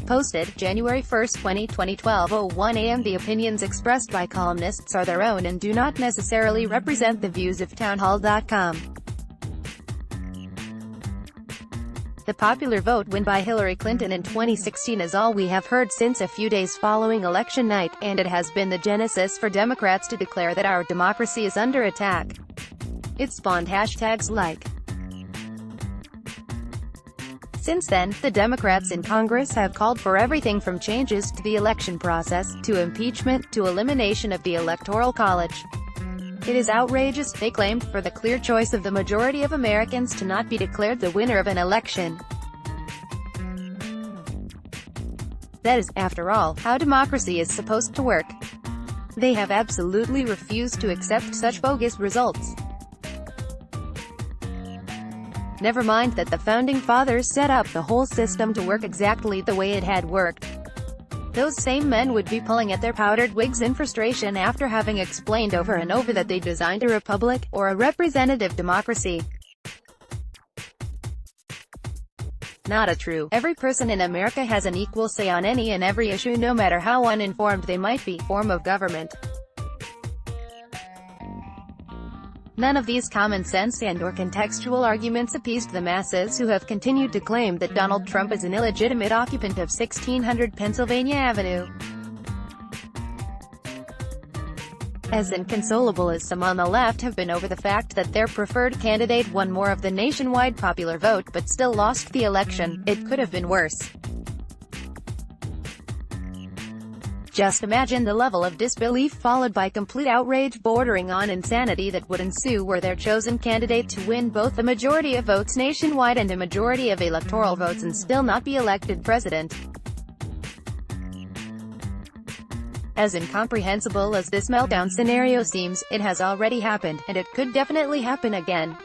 Posted, January 1, 2020, 12:01 a.m. The opinions expressed by columnists are their own and do not necessarily represent the views of townhall.com. The popular vote win by Hillary Clinton in 2016 is all we have heard since a few days following election night, and it has been the genesis for Democrats to declare that our democracy is under attack. It spawned hashtags like. Since then, the Democrats in Congress have called for everything from changes to the election process, to impeachment, to elimination of the Electoral College. It is outrageous, they claimed, for the clear choice of the majority of Americans to not be declared the winner of an election. That is, after all, how democracy is supposed to work. They have absolutely refused to accept such bogus results. Never mind that the Founding Fathers set up the whole system to work exactly the way it had worked. Those same men would be pulling at their powdered wigs in frustration after having explained over and over that they designed a republic, or a representative democracy. Not a true, every person in America has an equal say on any and every issue no matter how uninformed they might be, form of government. None of these common-sense and/or contextual arguments appeased the masses who have continued to claim that Donald Trump is an illegitimate occupant of 1600 Pennsylvania Avenue. As inconsolable as some on the left have been over the fact that their preferred candidate won more of the nationwide popular vote but still lost the election, it could have been worse. Just imagine the level of disbelief followed by complete outrage bordering on insanity that would ensue were their chosen candidate to win both a majority of votes nationwide and a majority of electoral votes and still not be elected president. As incomprehensible as this meltdown scenario seems, it has already happened, and it could definitely happen again.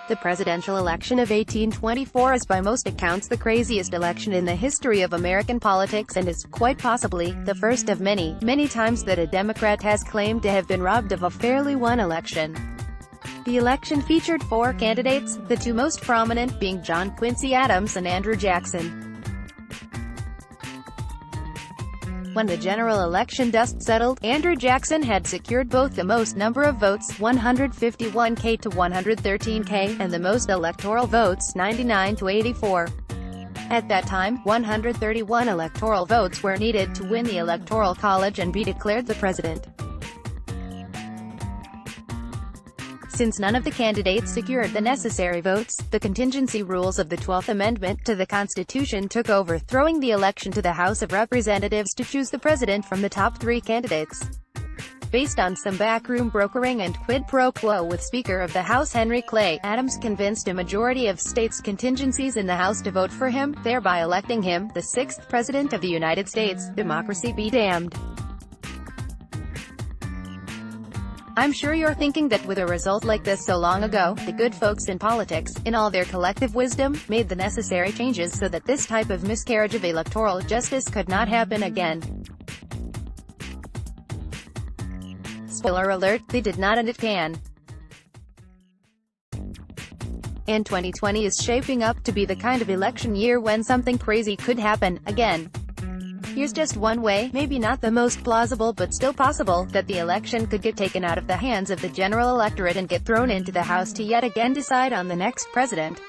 The presidential election of 1824 is by most accounts the craziest election in the history of American politics and is, quite possibly, the first of many, many times that a Democrat has claimed to have been robbed of a fairly won election. The election featured four candidates, the two most prominent being John Quincy Adams and Andrew Jackson. When the general election dust settled, Andrew Jackson had secured both the most number of votes, 151K to 113K, and the most electoral votes, 99 to 84. At that time, 131 electoral votes were needed to win the Electoral College and be declared the president. Since none of the candidates secured the necessary votes, the contingency rules of the 12th Amendment to the Constitution took over, throwing the election to the House of Representatives to choose the president from the top three candidates. Based on some backroom brokering and quid pro quo with Speaker of the House Henry Clay, Adams convinced a majority of states' contingencies in the House to vote for him, thereby electing him the sixth President of the United States. Democracy be damned. I'm sure you're thinking that with a result like this so long ago, the good folks in politics, in all their collective wisdom, made the necessary changes so that this type of miscarriage of electoral justice could not happen again. Spoiler alert, they did not, and it can. And 2020 is shaping up to be the kind of election year when something crazy could happen, again. Here's just one way, maybe not the most plausible but still possible, that the election could get taken out of the hands of the general electorate and get thrown into the House to yet again decide on the next president.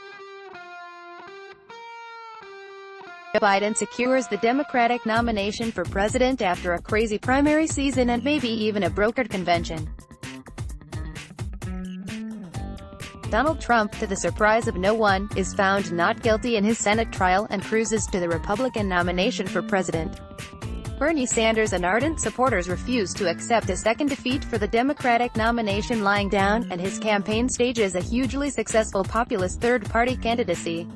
Biden secures the Democratic nomination for president after a crazy primary season and maybe even a brokered convention. Donald Trump, to the surprise of no one, is found not guilty in his Senate trial and cruises to the Republican nomination for president. Bernie Sanders and ardent supporters refuse to accept a second defeat for the Democratic nomination lying down, and his campaign stages a hugely successful populist third-party candidacy.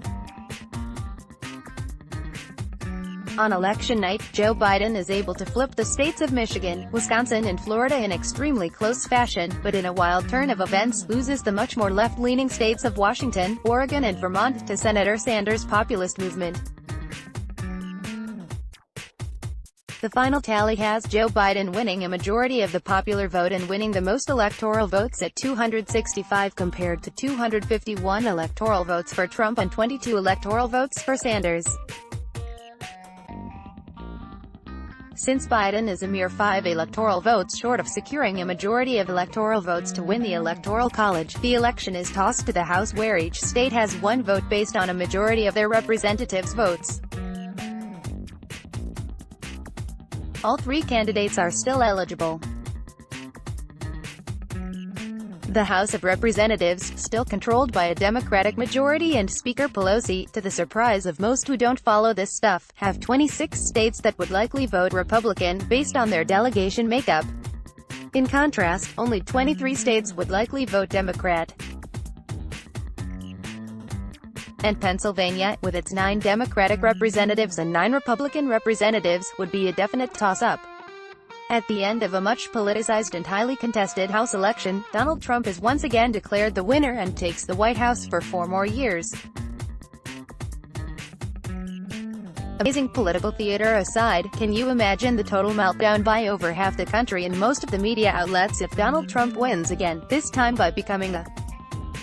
On election night, Joe Biden is able to flip the states of Michigan, Wisconsin and Florida in extremely close fashion, but in a wild turn of events, loses the much more left-leaning states of Washington, Oregon and Vermont to Senator Sanders' populist movement. The final tally has Joe Biden winning a majority of the popular vote and winning the most electoral votes at 265 compared to 251 electoral votes for Trump and 22 electoral votes for Sanders. Since Biden is a mere 5 electoral votes short of securing a majority of electoral votes to win the Electoral College, the election is tossed to the House where each state has one vote based on a majority of their representatives' votes. All three candidates are still eligible. The House of Representatives, still controlled by a Democratic majority and Speaker Pelosi, to the surprise of most who don't follow this stuff, have 26 states that would likely vote Republican, based on their delegation makeup. In contrast, only 23 states would likely vote Democrat. And Pennsylvania, with its 9 Democratic representatives and 9 Republican representatives, would be a definite toss-up. At the end of a much politicized and highly contested House election, Donald Trump is once again declared the winner and takes the White House for 4 more years. Amazing political theater aside, can you imagine the total meltdown by over half the country and most of the media outlets if Donald Trump wins again, this time by becoming the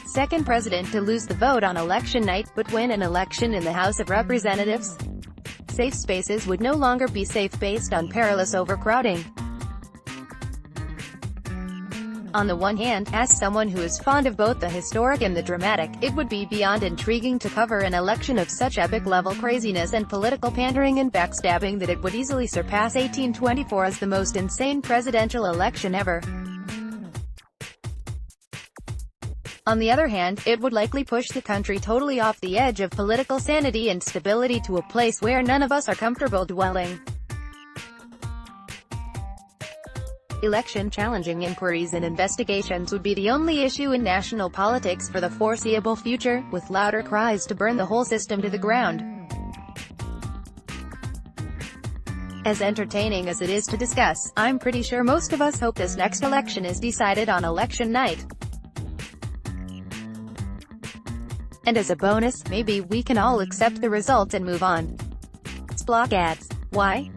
second president to lose the vote on election night, but win an election in the House of Representatives? Safe spaces would no longer be safe based on perilous overcrowding. On the one hand, as someone who is fond of both the historic and the dramatic, it would be beyond intriguing to cover an election of such epic-level craziness and political pandering and backstabbing that it would easily surpass 1824 as the most insane presidential election ever. On the other hand, it would likely push the country totally off the edge of political sanity and stability to a place where none of us are comfortable dwelling. Election challenging inquiries and investigations would be the only issue in national politics for the foreseeable future, with louder cries to burn the whole system to the ground. As entertaining as it is to discuss, I'm pretty sure most of us hope this next election is decided on election night. And as a bonus, maybe we can all accept the results and move on. Block ads. Why?